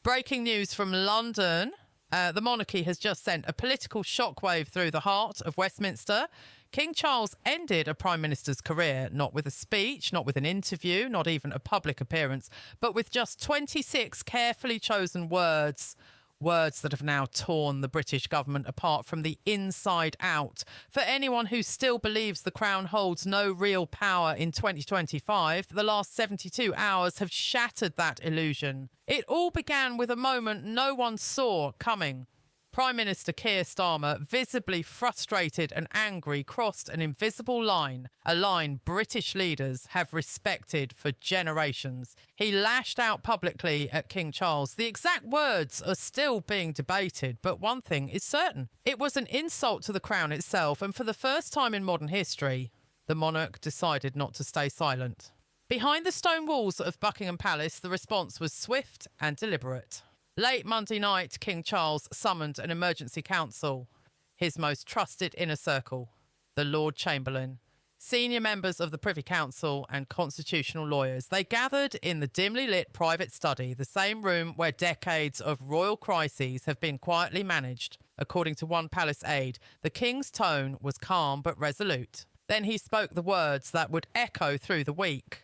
Breaking news from London. The monarchy has just sent a political shockwave through the heart of Westminster. King Charles ended a Prime Minister's career, not with a speech, not with an interview, not even a public appearance, but with just 26 carefully chosen words. Words that have now torn the British government apart from the inside out. For anyone who still believes the Crown holds no real power in 2025, the last 72 hours have shattered that illusion. It all began with a moment no one saw coming. Prime Minister Keir Starmer, visibly frustrated and angry, crossed an invisible line, a line British leaders have respected for generations. He lashed out publicly at King Charles. The exact words are still being debated, but one thing is certain. It was an insult to the Crown itself, and for the first time in modern history, the monarch decided not to stay silent. Behind the stone walls of Buckingham Palace, the response was swift and deliberate. Late Monday night, King Charles summoned an emergency council. His most trusted inner circle, the Lord Chamberlain, senior members of the Privy Council and constitutional lawyers. They gathered in the dimly lit private study, the same room where decades of royal crises have been quietly managed. According to one palace aide, the king's tone was calm but resolute. Then he spoke the words that would echo through the week.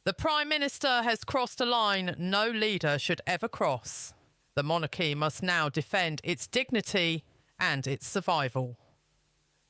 The Prime Minister has crossed a line no leader should ever cross. The monarchy must now defend its dignity and its survival.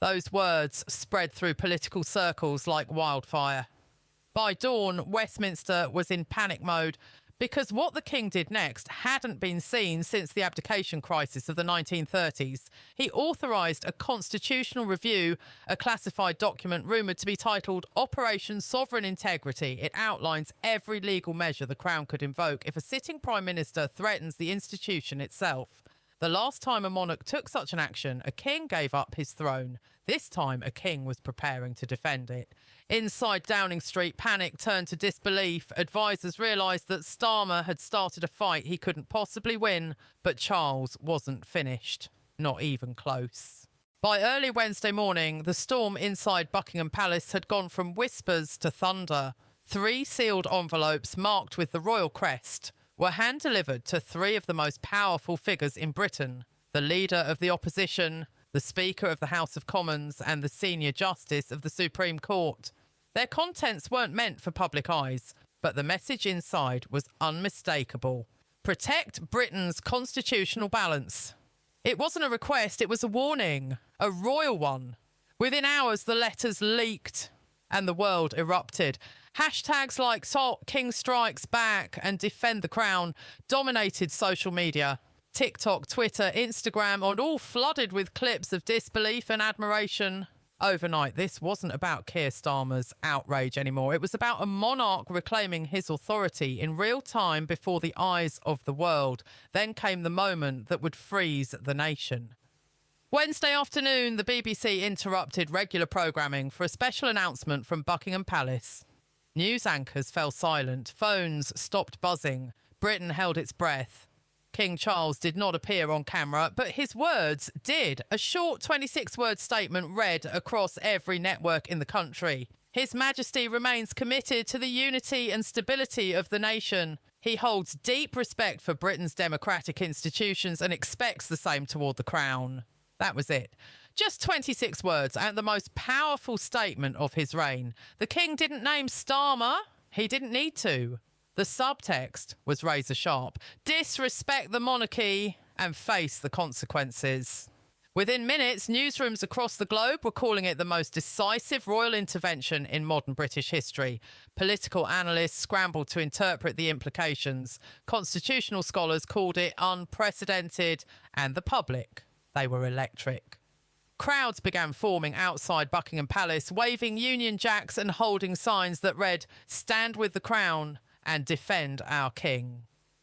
Those words spread through political circles like wildfire. By dawn, Westminster was in panic mode because what the king did next hadn't been seen since the abdication crisis of the 1930s. He authorised a constitutional review, a classified document rumoured to be titled Operation Sovereign Integrity. It outlines every legal measure the Crown could invoke if a sitting Prime Minister threatens the institution itself. The last time a monarch took such an action, a king gave up his throne. This time, a king was preparing to defend it. Inside Downing Street, panic turned to disbelief. Advisers realised that Starmer had started a fight he couldn't possibly win, but Charles wasn't finished. Not even close. By early Wednesday morning, the storm inside Buckingham Palace had gone from whispers to thunder. 3 sealed envelopes marked with the royal crest were hand-delivered to 3 of the most powerful figures in Britain, the leader of the opposition, the Speaker of the House of Commons, and the Senior Justice of the Supreme Court. Their contents weren't meant for public eyes, but the message inside was unmistakable. Protect Britain's constitutional balance. It wasn't a request, it was a warning, a royal one. Within hours, the letters leaked and the world erupted. Hashtags like King Strikes Back and Defend the Crown dominated social media. TikTok, Twitter, Instagram, and all flooded with clips of disbelief and admiration. Overnight, this wasn't about Keir Starmer's outrage anymore. It was about a monarch reclaiming his authority in real time before the eyes of the world. Then came the moment that would freeze the nation. Wednesday afternoon, the BBC interrupted regular programming for a special announcement from Buckingham Palace. News anchors fell silent. Phones stopped buzzing. Britain held its breath. King Charles did not appear on camera, but his words did. A short 26-word statement read across every network in the country. His Majesty remains committed to the unity and stability of the nation. He holds deep respect for Britain's democratic institutions and expects the same toward the Crown. That was it. Just 26 words and the most powerful statement of his reign. The king didn't name Starmer. He didn't need to. The subtext was razor sharp. Disrespect the monarchy and face the consequences. Within minutes, newsrooms across the globe were calling it the most decisive royal intervention in modern British history. Political analysts scrambled to interpret the implications. Constitutional scholars called it unprecedented, and the public, they were electric. Crowds began forming outside Buckingham Palace, waving Union Jacks and holding signs that read, "Stand with the Crown and defend our King."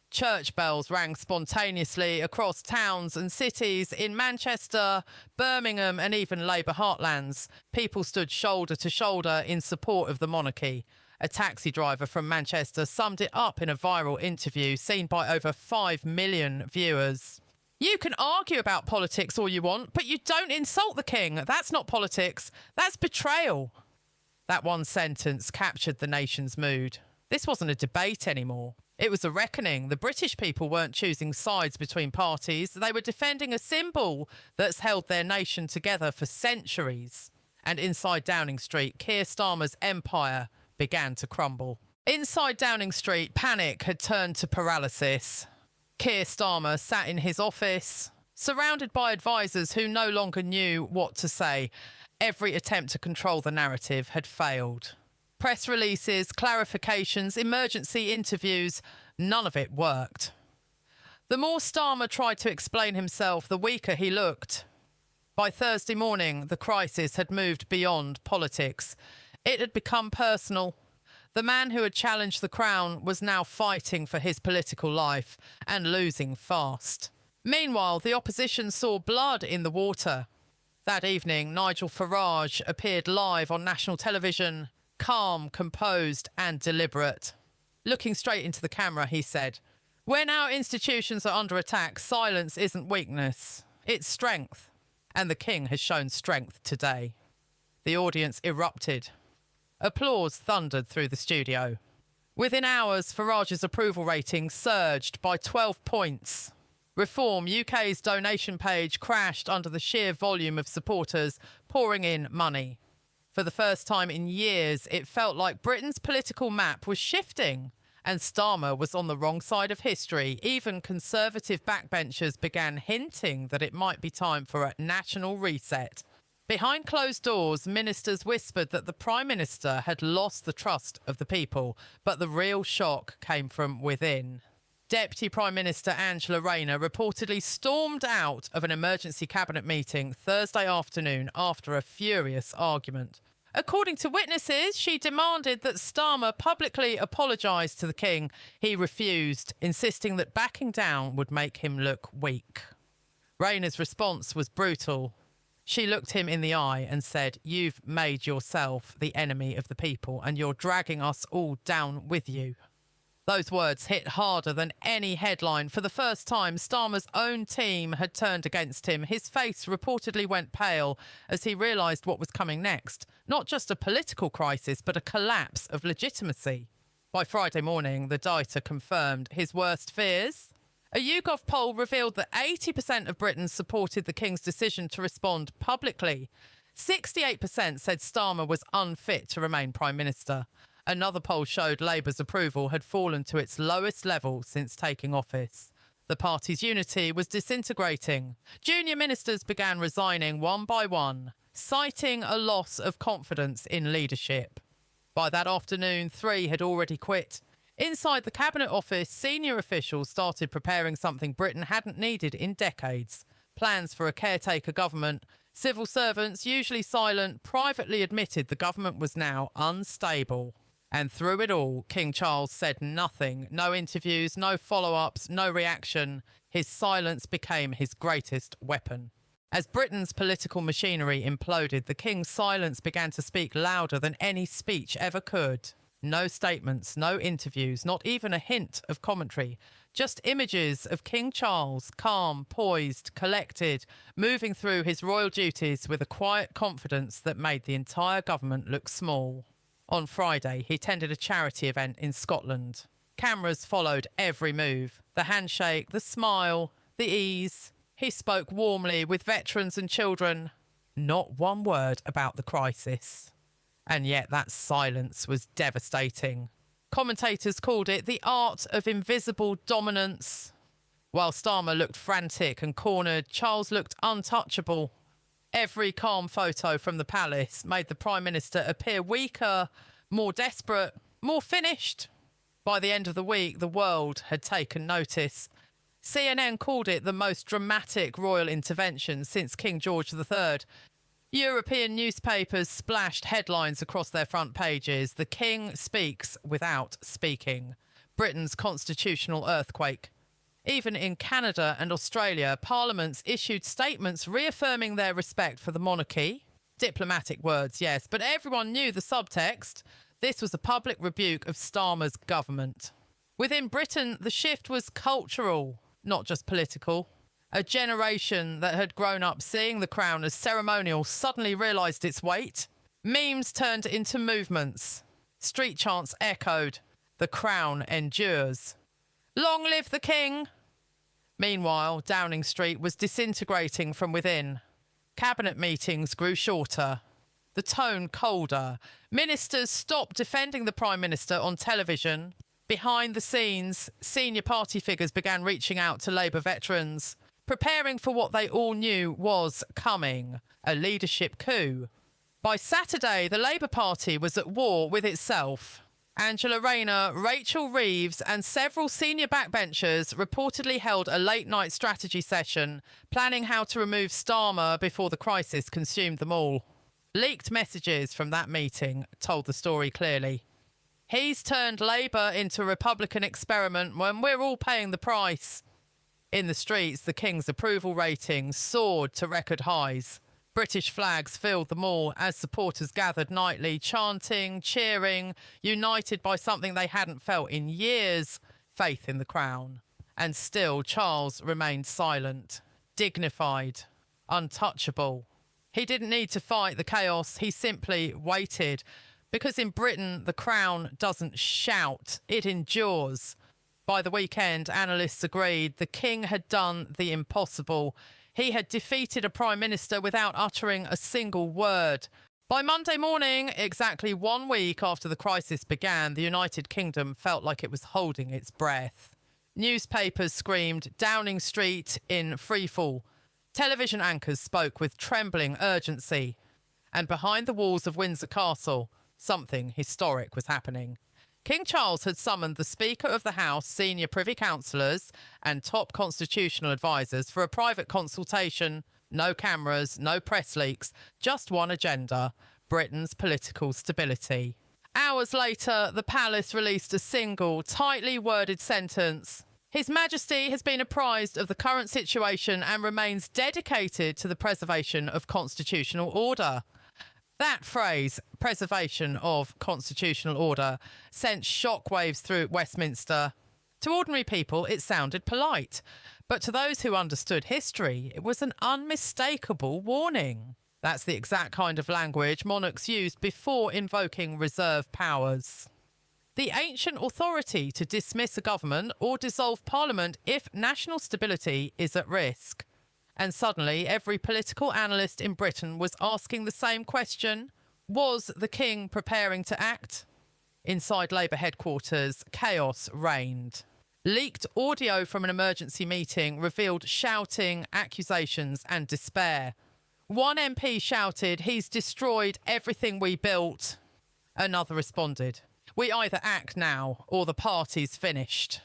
Church bells rang spontaneously across towns and cities in Manchester, Birmingham and even Labour heartlands. People stood shoulder to shoulder in support of the monarchy. A taxi driver from Manchester summed it up in a viral interview seen by over 5 million viewers. "You can argue about politics all you want, but you don't insult the king. That's not politics. That's betrayal." That one sentence captured the nation's mood. This wasn't a debate anymore. It was a reckoning. The British people weren't choosing sides between parties. They were defending a symbol that's held their nation together for centuries. And inside Downing Street, Keir Starmer's empire began to crumble. Inside Downing Street, panic had turned to paralysis. Keir Starmer sat in his office, surrounded by advisors who no longer knew what to say. Every attempt to control the narrative had failed. Press releases, clarifications, emergency interviews, none of it worked. The more Starmer tried to explain himself, the weaker he looked. By Thursday morning, the crisis had moved beyond politics. It had become personal. The man who had challenged the crown was now fighting for his political life and losing fast. Meanwhile, the opposition saw blood in the water. That evening, Nigel Farage appeared live on national television, calm, composed and deliberate. Looking straight into the camera, he said, "When our institutions are under attack, silence isn't weakness, it's strength. And the king has shown strength today." The audience erupted. Applause thundered through the studio. Within hours, Farage's approval rating surged by 12 points. Reform UK's donation page crashed under the sheer volume of supporters pouring in money. For the first time in years, it felt like Britain's political map was shifting, and Starmer was on the wrong side of history. Even Conservative backbenchers began hinting that it might be time for a national reset. Behind closed doors, ministers whispered that the Prime Minister had lost the trust of the people, but the real shock came from within. Deputy Prime Minister Angela Rayner reportedly stormed out of an emergency cabinet meeting Thursday afternoon after a furious argument. According to witnesses, she demanded that Starmer publicly apologise to the king. He refused, insisting that backing down would make him look weak. Rayner's response was brutal. She looked him in the eye and said, "You've made yourself the enemy of the people and you're dragging us all down with you." Those words hit harder than any headline. For the first time, Starmer's own team had turned against him. His face reportedly went pale as he realised what was coming next. Not just a political crisis, but a collapse of legitimacy. By Friday morning, the data confirmed his worst fears. A YouGov poll revealed that 80% of Britons supported the King's decision to respond publicly. 68% said Starmer was unfit to remain Prime Minister. Another poll showed Labour's approval had fallen to its lowest level since taking office. The party's unity was disintegrating. Junior ministers began resigning one by one, citing a loss of confidence in leadership. By that afternoon, 3 had already quit. Inside the Cabinet Office, senior officials started preparing something Britain hadn't needed in decades: plans for a caretaker government. Civil servants, usually silent, privately admitted the government was now unstable. And through it all, King Charles said nothing. No interviews, no follow-ups, no reaction. His silence became his greatest weapon. As Britain's political machinery imploded, the King's silence began to speak louder than any speech ever could. No statements, no interviews, not even a hint of commentary. Just images of King Charles, calm, poised, collected, moving through his royal duties with a quiet confidence that made the entire government look small. On Friday, he attended a charity event in Scotland. Cameras followed every move. The handshake, the smile, the ease. He spoke warmly with veterans and children. Not one word about the crisis. And yet that silence was devastating. Commentators called it the art of invisible dominance. While Starmer looked frantic and cornered, Charles looked untouchable. Every calm photo from the palace made the Prime Minister appear weaker, more desperate, more finished. By the end of the week, the world had taken notice. CNN called it the most dramatic royal intervention since King George III. European newspapers splashed headlines across their front pages. The King speaks without speaking. Britain's constitutional earthquake. Even in Canada and Australia, parliaments issued statements reaffirming their respect for the monarchy. Diplomatic words, yes, but everyone knew the subtext. This was a public rebuke of Starmer's government. Within Britain, the shift was cultural, not just political. A generation that had grown up seeing the crown as ceremonial suddenly realised its weight. Memes turned into movements. Street chants echoed, "The crown endures." Long live the king! Meanwhile, Downing Street was disintegrating from within. Cabinet meetings grew shorter, the tone colder. Ministers stopped defending the Prime Minister on television. Behind the scenes, senior party figures began reaching out to Labour veterans, preparing for what they all knew was coming, a leadership coup. By Saturday, the Labour Party was at war with itself. Angela Rayner, Rachel Reeves and several senior backbenchers reportedly held a late-night strategy session, planning how to remove Starmer before the crisis consumed them all. Leaked messages from that meeting told the story clearly. He's turned Labour into a Republican experiment when we're all paying the price. In the streets, the King's approval ratings soared to record highs. British flags filled the mall as supporters gathered nightly, chanting, cheering, united by something they hadn't felt in years, faith in the crown. And still, Charles remained silent, dignified, untouchable. He didn't need to fight the chaos, he simply waited. Because in Britain, the crown doesn't shout, it endures. By the weekend, analysts agreed the king had done the impossible. He had defeated a prime minister without uttering a single word. By Monday morning, exactly 1 week after the crisis began, the United Kingdom felt like it was holding its breath. Newspapers screamed Downing Street in freefall. Television anchors spoke with trembling urgency. And behind the walls of Windsor Castle, something historic was happening. King Charles had summoned the Speaker of the House, senior Privy Councillors and top constitutional advisers for a private consultation. No cameras, no press leaks, just one agenda: Britain's political stability. Hours later, the palace released a single, tightly worded sentence. His Majesty has been apprised of the current situation and remains dedicated to the preservation of constitutional order. That phrase, preservation of constitutional order, sent shockwaves through Westminster. To ordinary people, it sounded polite, but to those who understood history, it was an unmistakable warning. That's the exact kind of language monarchs used before invoking reserve powers. The ancient authority to dismiss a government or dissolve parliament if national stability is at risk. And suddenly, every political analyst in Britain was asking the same question: was the king preparing to act? Inside Labour headquarters, chaos reigned. Leaked audio from an emergency meeting revealed shouting, accusations and despair. One MP shouted, "He's destroyed everything we built." Another responded, "We either act now or the party's finished."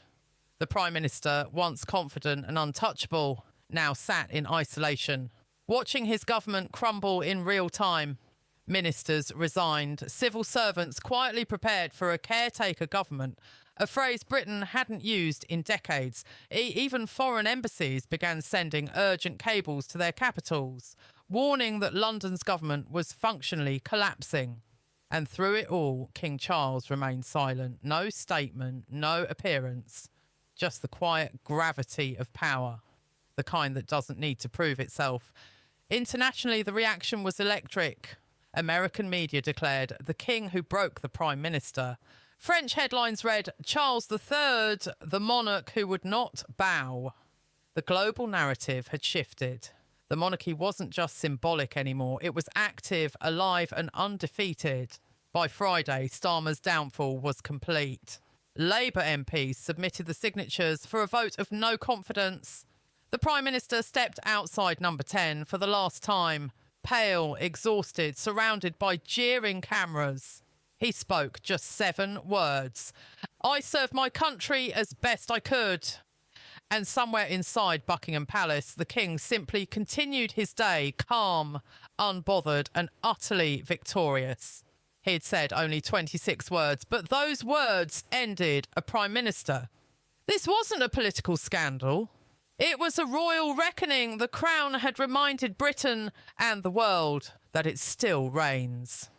The Prime Minister, once confident and untouchable, now sat in isolation, watching his government crumble in real time. Ministers resigned, civil servants quietly prepared for a caretaker government, a phrase Britain hadn't used in decades. Even foreign embassies began sending urgent cables to their capitals, warning that London's government was functionally collapsing. And through it all, King Charles remained silent. No statement, no appearance, just the quiet gravity of power. The kind that doesn't need to prove itself. Internationally, the reaction was electric. American media declared the king who broke the prime minister. French headlines read, "Charles III, the monarch who would not bow." The global narrative had shifted. The monarchy wasn't just symbolic anymore. It was active, alive and undefeated. By Friday, Starmer's downfall was complete. Labour MPs submitted the signatures for a vote of no confidence. The Prime Minister stepped outside number 10 for the last time, pale, exhausted, surrounded by jeering cameras. He spoke just 7 words. "I served my country as best I could." And somewhere inside Buckingham Palace, the king simply continued his day, calm, unbothered and utterly victorious. He had said only 26 words, but those words ended a prime minister. This wasn't a political scandal. It was a royal reckoning. The crown had reminded Britain and the world that it still reigns.